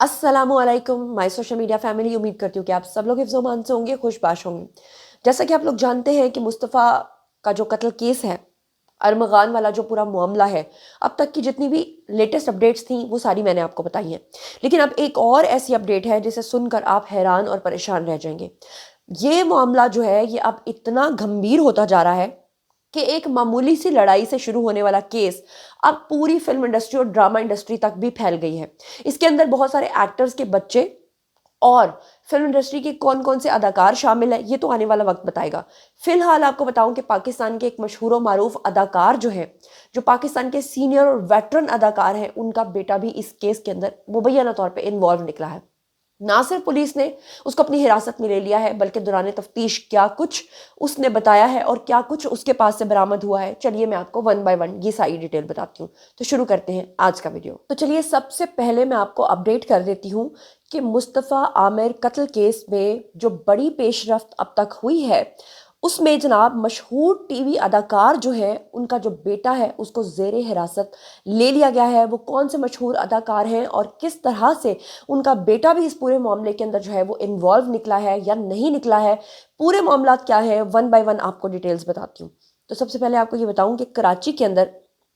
अस्सलामु अलैकुम my social media family. उम्मीद करती हूँ कि आप सब लोग हिफ्ज़-ओ-मान से होंगे, खुशबाश होंगे। जैसा कि आप लोग जानते हैं कि मुस्तफ़ा का जो कत्ल केस है, अरमगान वाला जो पूरा मामला है, अब तक की जितनी भी लेटेस्ट अपडेट्स थी वो सारी मैंने आपको बताई हैं। लेकिन अब एक और ऐसी अपडेट है जिसे सुनकर आप हैरान और परेशान रह जाएंगे। ये मामला जो है ये अब इतना गंभीर होता जा रहा है कि एक मामूली सी लड़ाई से शुरू होने वाला केस अब पूरी फिल्म इंडस्ट्री और ड्रामा इंडस्ट्री तक भी फैल गई है। इसके अंदर बहुत सारे एक्टर्स के बच्चे और फिल्म इंडस्ट्री के कौन कौन से अदाकार शामिल है ये तो आने वाला वक्त बताएगा। फिलहाल आपको बताऊं कि पाकिस्तान के एक मशहूर और मारूफ अदाकार जो है, जो पाकिस्तान के सीनियर और वेटरन अदाकार हैं, उनका बेटा भी इस केस के अंदर मुबैना तौर पे इन्वॉल्व निकला है। ना सिर्फ पुलिस ने उसको अपनी हिरासत में ले लिया है, बल्कि दौरान तफ्तीश क्या कुछ उसने बताया है और क्या कुछ उसके पास से बरामद हुआ है, चलिए मैं आपको वन बाय वन ये सारी डिटेल बताती हूँ। तो शुरू करते हैं आज का वीडियो। तो चलिए सबसे पहले मैं आपको अपडेट कर देती हूँ कि मुस्तफ़ा आमिर कत्ल केस में जो बड़ी पेशरफ्त अब तक हुई है, उसमें जनाब मशहूर टीवी अदाकार जो है, उनका जो बेटा है उसको ज़ेरे हिरासत ले लिया गया है। वो कौन से मशहूर अदाकार हैं और किस तरह से उनका बेटा भी इस पूरे मामले के अंदर जो है वो इन्वॉल्व निकला है या नहीं निकला है, पूरे मामला क्या है, वन बाय वन आपको डिटेल्स बताती हूँ। तो सबसे पहले आपको ये बताऊं कि कराची के अंदर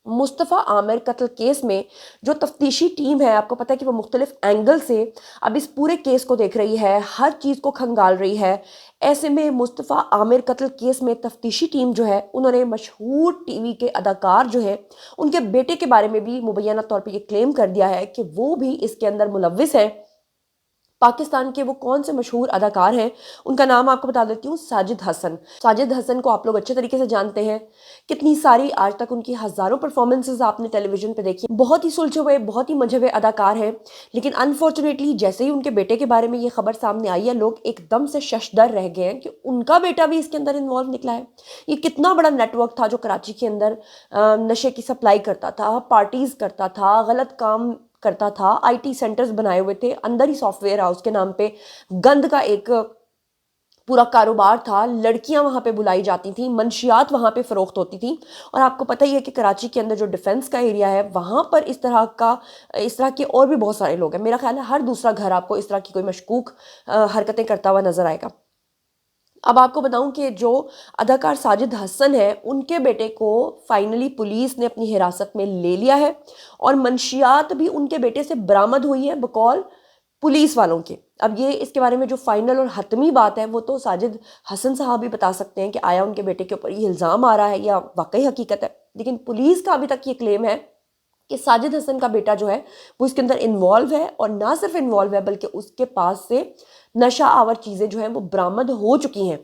मुस्तफ़ा आमिर कत्ल केस में जो तफ्तीशी टीम है, आपको पता है कि वो मुख्तलिफ एंगल से अब इस पूरे केस को देख रही है, हर चीज़ को खंगाल रही है। ऐसे में मुस्तफ़ा आमिर कत्ल केस में तफ्तीशी टीम जो है, उन्होंने मशहूर टीवी के अदाकार जो है, उनके बेटे के बारे में भी मुबैना तौर पर यह क्लेम कर दिया है कि वो भी इसके अंदर मुलव्विस है। पाकिस्तान के वो कौन से मशहूर अदाकार हैं, उनका नाम आपको बता देती हूँ, साजिद हसन। साजिद हसन को आप लोग अच्छे तरीके से जानते हैं, कितनी सारी आज तक उनकी हज़ारों परफॉर्मेंसेज आपने टेलीविजन पे देखी। बहुत ही सुलझे हुए, बहुत ही मंझे हुए अदाकार हैं। लेकिन अनफॉर्चुनेटली जैसे ही उनके बेटे के बारे में ये खबर सामने आई है, लोग एकदम से शशदर रह गए हैं कि उनका बेटा भी इसके अंदर इन्वॉल्व निकला है। ये कितना बड़ा नेटवर्क था जो कराची के अंदर नशे की सप्लाई करता था, पार्टीज़ करता था, गलत काम करता था, आईटी सेंटर्स बनाए हुए थे, अंदर ही सॉफ्टवेयर हाउस के नाम पे गंद का एक पूरा कारोबार था। लड़कियां वहां पे बुलाई जाती थी, मंशियात वहां पे फरोख्त होती थी। और आपको पता ही है कि कराची के अंदर जो डिफेंस का एरिया है, वहां पर इस तरह के और भी बहुत सारे लोग हैं। मेरा ख्याल है हर दूसरा घर आपको इस तरह की कोई मशकूक हरकतें करता हुआ नजर आएगा। अब आपको बताऊं कि जो अदाकार साजिद हसन है, उनके बेटे को फाइनली पुलिस ने अपनी हिरासत में ले लिया है और मंशियात भी उनके बेटे से बरामद हुई है बकौल पुलिस वालों के। अब ये इसके बारे में जो फाइनल और हतमी बात है वो तो साजिद हसन साहब भी बता सकते हैं कि आया उनके बेटे के ऊपर ये इल्ज़ाम आ रहा है या वाकई हकीकत है। लेकिन पुलिस का अभी तक ये क्लेम है कि साजिद हसन का बेटा जो है वो इसके अंदर इन्वॉल्व है, और ना सिर्फ इन्वॉल्व है बल्कि उसके पास से नशा आवर चीज़ें जो हैं वो बरामद हो चुकी हैं।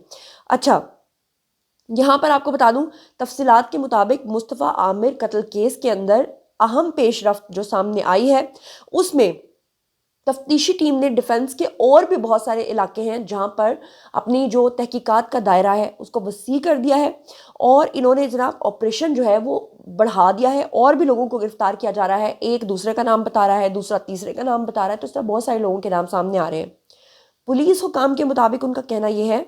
अच्छा, यहाँ पर आपको बता दूं, तफसीलात के मुताबिक मुस्तफ़ा आमिर कत्ल केस के अंदर अहम पेशरफ्त जो सामने आई है, उसमें तफ्तीशी टीम ने डिफेंस के और भी बहुत सारे इलाके हैं जहां पर अपनी जो तहकीकात का दायरा है उसको वसी कर दिया है, और इन्होंने जनाब ऑपरेशन जो है वो बढ़ा दिया है। और भी लोगों को गिरफ्तार किया जा रहा है, एक दूसरे का नाम बता रहा है, दूसरा तीसरे का नाम बता रहा है, तो इस तरह बहुत सारे लोगों के नाम सामने आ रहे हैं। पुलिस हुकाम के मुताबिक उनका कहना यह है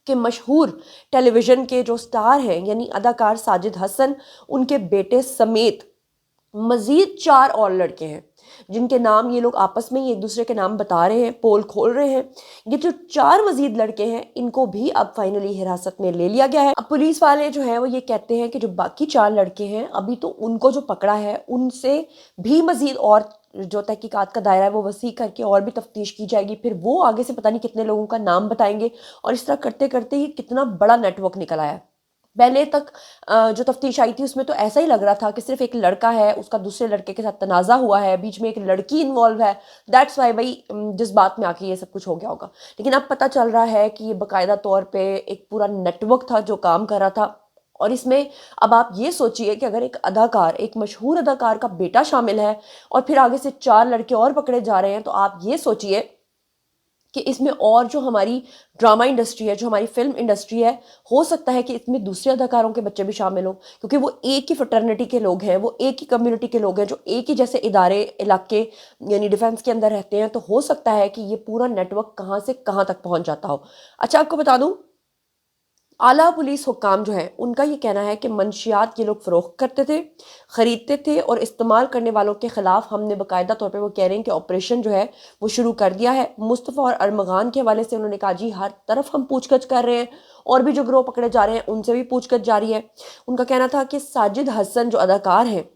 कि मशहूर टेलीविजन के जो स्टार हैं यानी अदाकार साजिद हसन, उनके बेटे समेत मजीद 4 और लड़के हैं जिनके नाम ये लोग आपस में ही एक दूसरे के नाम बता रहे हैं, पोल खोल रहे हैं। ये जो 4 मजीद लड़के हैं, इनको भी अब फाइनली हिरासत में ले लिया गया है। अब पुलिस वाले जो है वो ये कहते हैं कि जो बाकी 4 लड़के हैं, अभी तो उनको जो पकड़ा है उनसे भी मजीद और जो तहकीकात का दायरा है वो वसी करके और भी तफ्तीश की जाएगी। फिर वो आगे से पता नहीं कितने लोगों का नाम बताएंगे, और इस तरह करते करते ये कितना बड़ा नेटवर्क निकल आया है। पहले तक जो तफ्तीश आई थी उसमें तो ऐसा ही लग रहा था कि सिर्फ एक लड़का है, उसका दूसरे लड़के के साथ तनाज़ा हुआ है, बीच में एक लड़की इन्वॉल्व है, दैट्स वाई भाई जिस बात में आके ये सब कुछ हो गया होगा। लेकिन अब पता चल रहा है कि ये बाकायदा तौर पे एक पूरा नेटवर्क था जो काम कर रहा था। और इसमें अब आप ये सोचिए कि अगर एक अदाकार, एक मशहूर अदाकार का बेटा शामिल है और फिर आगे से 4 लड़के और पकड़े जा रहे हैं, तो आप ये सोचिए कि इसमें और जो हमारी ड्रामा इंडस्ट्री है, जो हमारी फिल्म इंडस्ट्री है, हो सकता है कि इसमें दूसरे अदाकारों के बच्चे भी शामिल हों, क्योंकि वो एक ही फ्रेटर्निटी के लोग हैं, वो एक ही कम्युनिटी के लोग हैं, जो एक ही जैसे इदारे, इलाके यानी डिफेंस के अंदर रहते हैं। तो हो सकता है कि ये पूरा नेटवर्क कहाँ से कहाँ तक पहुँच जाता हो। अच्छा, आपको बता दूँ, आला पुलिस हुक्काम जो हैं उनका ये कहना है कि मंशियात ये लोग फ़रोख्त करते थे, ख़रीदते थे और इस्तेमाल करने वालों के ख़िलाफ़ हमने बाकायदा तौर पे, वो कह रहे हैं कि ऑपरेशन जो है वो शुरू कर दिया है। मुस्तफ़ा और अरमगान के हवाले से उन्होंने कहा, जी हर तरफ हम पूछगछ कर रहे हैं और भी जो गिरोह पकड़े जा रहे हैं उनसे भी पूछगछ जारी है। उनका कहना था कि साजिद हसन जो अदाकार हैं,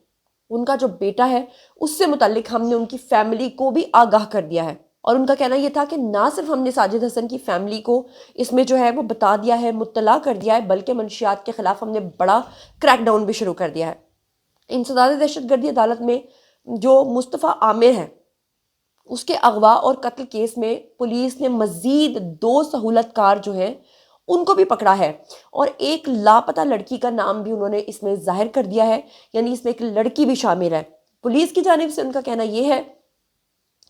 उनका जो बेटा है उससे मुतल्लिक हमने उनकी फैमिली को भी आगाह कर दिया है। और उनका कहना ये था कि ना सिर्फ हमने साजिद हसन की फैमिली को इसमें जो है वो बता दिया है, मुत्तला कर दिया है, बल्कि मंशियात के खिलाफ हमने बड़ा क्रैकडाउन भी शुरू कर दिया है। इंसदाद दहशतगर्दी अदालत में जो मुस्तफ़ा आमिर है उसके अगवा और कत्ल केस में पुलिस ने मज़ीद 2 सहूलतकार जो हैं उनको भी पकड़ा है और एक लापता लड़की का नाम भी उन्होंने इसमें ज़ाहिर कर दिया है, यानी इसमें एक लड़की भी शामिल है। पुलिस की जानिब से उनका कहना यह है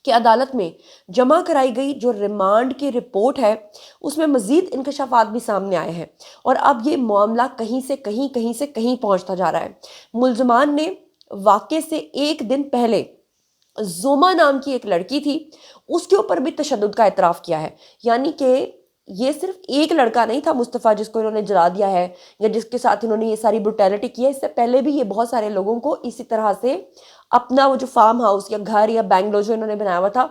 कि अदालत में जमा कराई गई जो रिमांड की रिपोर्ट है उसमें मज़ीद इंकशाफात भी सामने आए हैं और अब ये मामला कहीं से कहीं पहुंचता जा रहा है। मुल्ज़मान ने वाक़े से एक दिन पहले ज़ोमा नाम की एक लड़की थी, उसके ऊपर भी तशद्दुद का एतराफ़ किया है। यानी कि ये सिर्फ एक लड़का नहीं था मुस्तफ़ा जिसको इन्होंने जला दिया है या जिसके साथ इन्होंने ये सारी ब्रुटैलिटी की है, इससे पहले भी ये बहुत सारे लोगों को इसी तरह से अपना वो जो फार्म हाउस या घर या बैंगलो जो इन्होंने बनाया हुआ था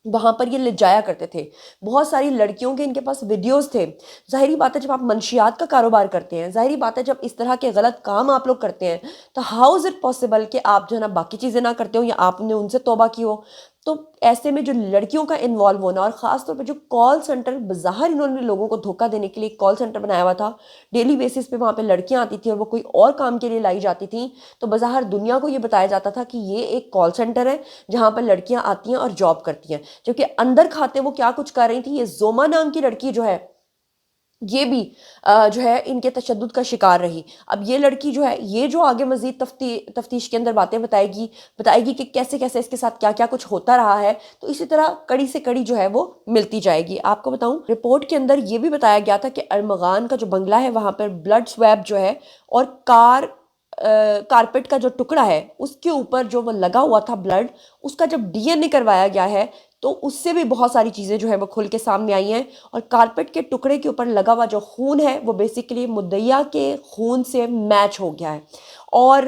वहाँ पर ये ले जाया करते थे। बहुत सारी लड़कियों के इनके पास वीडियोस थे। ज़ाहिरी बात है जब आप मंशियात का कारोबार करते हैं, ज़ाहिरी बात है जब इस तरह के गलत काम आप लोग करते हैं, तो हाउ इज़ इट पॉसिबल कि आप जो है ना बाकी चीज़ें ना करते हो या आपने उनसे तौबा की हो। तो ऐसे में जो लड़कियों का इन्वॉल्व होना और ख़ास तौर पे जो कॉल सेंटर, बज़ाहिर इन्होंने लोगों को धोखा देने के लिए एक कॉल सेंटर बनाया हुआ था, डेली बेसिस पे वहाँ पे लड़कियाँ आती थी और वो कोई और काम के लिए लाई जाती थी, तो बज़ाहिर दुनिया को ये बताया जाता था कि ये एक कॉल सेंटर है जहाँ पर लड़कियाँ आती हैं और जॉब करती हैं, जबकि अंदर खाते वो क्या कुछ कर रही थी। ये ज़ोमा नाम की लड़की जो है ये भी जो है इनके तशद्दुद का शिकार रही। अब ये लड़की जो है ये जो आगे मज़ीद तफ्तीश के अंदर बातें बताएगी कि कैसे-कैसे इसके साथ क्या-क्या कुछ होता रहा है, तो इसी तरह कड़ी से कड़ी जो है वो मिलती जाएगी। आपको बताऊँ, रिपोर्ट के अंदर ये भी बताया गया था कि अरमगान का जो बंगला है वहाँ पर ब्लड स्वैब जो है और कारपेट का जो टुकड़ा है उसके ऊपर जो वो लगा हुआ था ब्लड, उसका जब डीएनए करवाया गया है तो उससे भी बहुत सारी चीज़ें जो है वो खुल के सामने आई हैं और कारपेट के टुकड़े के ऊपर लगा हुआ जो खून है वो बेसिकली मुद्दइया के खून से मैच हो गया है और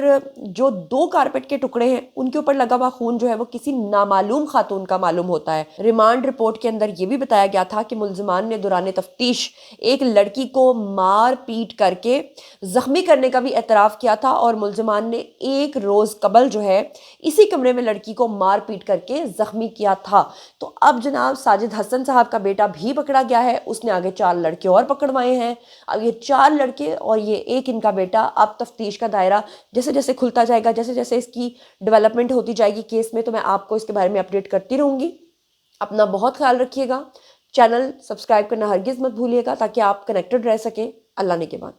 जो 2 कारपेट के टुकड़े हैं उनके ऊपर लगा हुआ खून जो है वो किसी नामालूम खातून का मालूम होता है। रिमांड रिपोर्ट के अंदर ये भी बताया गया था कि मुल्ज़िमान ने दौरान तफ्तीश एक लड़की को मार पीट करके ज़ख्मी करने का भी एतराफ़ किया था और मुल्ज़िमान ने 1 रोज़ कबल जो है इसी कमरे में लड़की को मार पीट करके ज़ख्मी किया था। तो अब जनाब साजिद हसन साहब का बेटा भी पकड़ा गया है, उसने आगे 4 लड़के और पकड़वाए हैं। अब ये 4 लड़के और ये एक इनका बेटा, अब तफ्तीश का दायरा जैसे जैसे खुलता जाएगा, जैसे जैसे इसकी डेवलपमेंट होती जाएगी केस में, तो मैं आपको इसके बारे में अपडेट करती रहूँगी। अपना बहुत ख्याल रखिएगा। चैनल सब्सक्राइब करना हरगिज़ मत भूलिएगा ताकि आप कनेक्टेड रह सकें। अल्लाह ने के बाद।